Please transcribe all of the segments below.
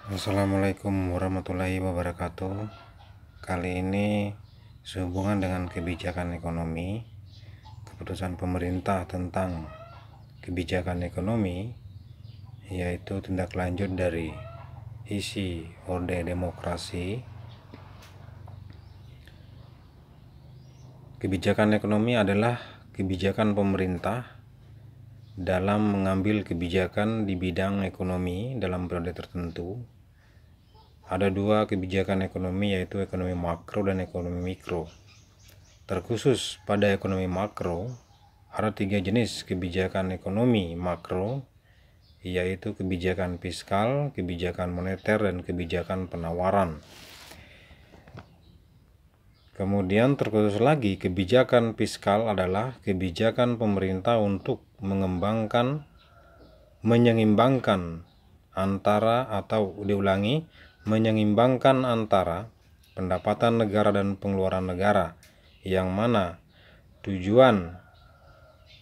Assalamualaikum warahmatullahi wabarakatuh. Kali ini sehubungan dengan kebijakan ekonomi, keputusan pemerintah tentang kebijakan ekonomi, yaitu tindak lanjut dari isi Orde Demokrasi. Kebijakan ekonomi adalah kebijakan pemerintah dalam mengambil kebijakan di bidang ekonomi dalam periode tertentu. Ada dua kebijakan ekonomi, yaitu ekonomi makro dan ekonomi mikro. Terkhusus pada ekonomi makro, ada tiga jenis kebijakan ekonomi makro, yaitu kebijakan fiskal, kebijakan moneter, dan kebijakan penawaran. Kemudian terkhusus lagi, kebijakan fiskal adalah kebijakan pemerintah untuk menyeimbangkan antara pendapatan negara dan pengeluaran negara, yang mana tujuan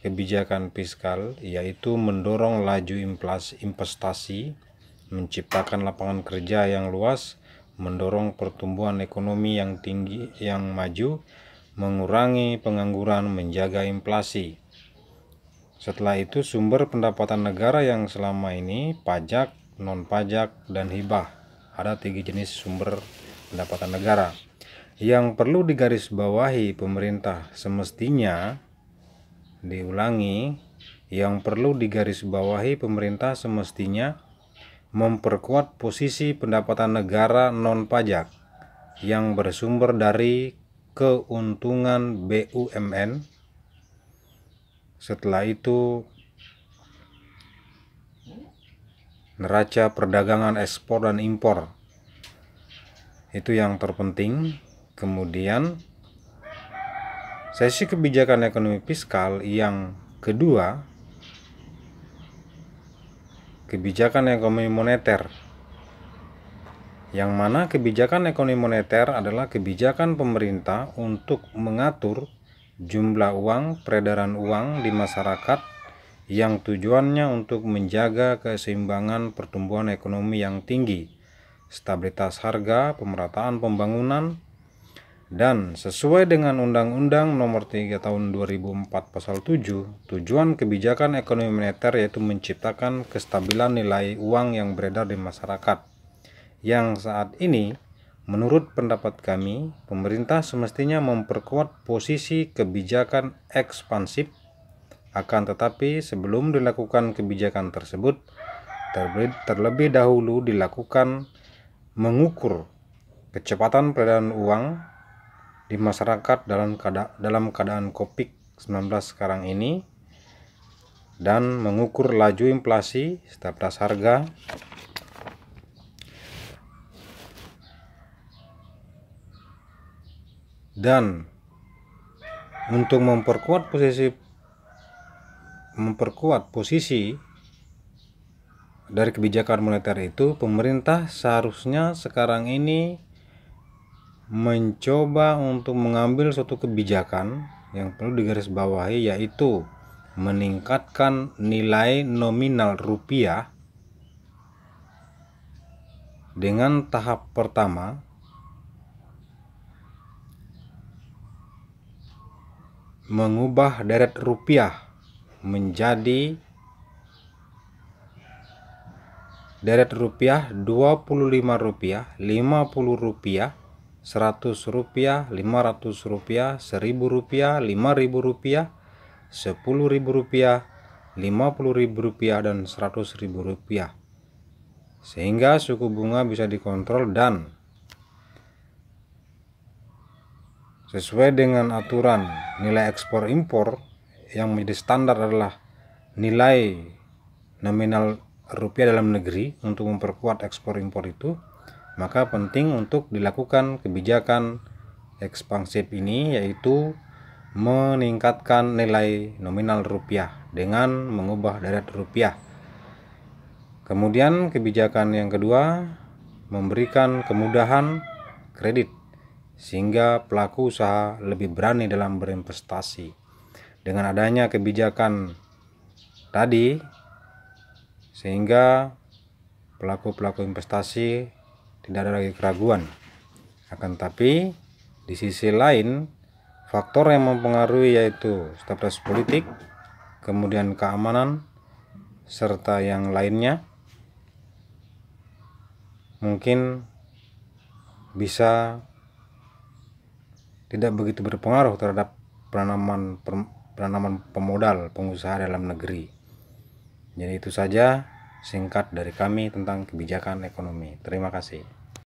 kebijakan fiskal yaitu mendorong laju investasi, menciptakan lapangan kerja yang luas, mendorong pertumbuhan ekonomi yang tinggi yang maju, mengurangi pengangguran, menjaga inflasi. Setelah itu, sumber pendapatan negara yang selama ini pajak, non-pajak, dan hibah. Ada tiga jenis sumber pendapatan negara. Yang perlu digarisbawahi pemerintah semestinya, memperkuat posisi pendapatan negara non-pajak yang bersumber dari keuntungan BUMN. Setelah itu, neraca perdagangan ekspor dan impor, itu yang terpenting. Kemudian sesi kebijakan ekonomi fiskal yang kedua, kebijakan ekonomi moneter, yang mana kebijakan ekonomi moneter adalah kebijakan pemerintah untuk mengatur jumlah uang, peredaran uang di masyarakat, yang tujuannya untuk menjaga keseimbangan pertumbuhan ekonomi yang tinggi, stabilitas harga, pemerataan pembangunan, dan sesuai dengan Undang-Undang Nomor 3 Tahun 2004 Pasal 7, tujuan kebijakan ekonomi moneter yaitu menciptakan kestabilan nilai uang yang beredar di masyarakat. Yang saat ini, menurut pendapat kami, pemerintah semestinya memperkuat posisi kebijakan ekspansif. Akan tetapi, sebelum dilakukan kebijakan tersebut, terlebih dahulu dilakukan mengukur kecepatan peredaran uang di masyarakat dalam keadaan COVID-19 sekarang ini, dan mengukur laju inflasi, stabilitas harga, dan untuk memperkuat posisi dari kebijakan moneter itu, pemerintah seharusnya sekarang ini mencoba untuk mengambil suatu kebijakan yang perlu digarisbawahi, yaitu meningkatkan nilai nominal rupiah dengan tahap pertama mengubah deret rupiah menjadi deret rupiah 25 rupiah, 50 rupiah, 100 rupiah, 500 rupiah, 1000 rupiah, 5000 rupiah, 10.000 rupiah, 50.000 rupiah, dan 100.000 rupiah, sehingga suku bunga bisa dikontrol dan sesuai dengan aturan nilai ekspor impor yang menjadi standar adalah nilai nominal rupiah dalam negeri. Untuk memperkuat ekspor impor itu, maka penting untuk dilakukan kebijakan ekspansif ini, yaitu meningkatkan nilai nominal rupiah dengan mengubah deret rupiah. Kemudian kebijakan yang kedua, memberikan kemudahan kredit sehingga pelaku usaha lebih berani dalam berinvestasi. Dengan adanya kebijakan tadi, sehingga pelaku-pelaku investasi tidak ada lagi keraguan. Akan tapi di sisi lain, faktor yang mempengaruhi yaitu stabilitas politik, kemudian keamanan, serta yang lainnya mungkin bisa tidak begitu berpengaruh terhadap penanaman pemodal pengusaha dalam negeri. Jadi itu saja singkat dari kami tentang kebijakan ekonomi. Terima kasih.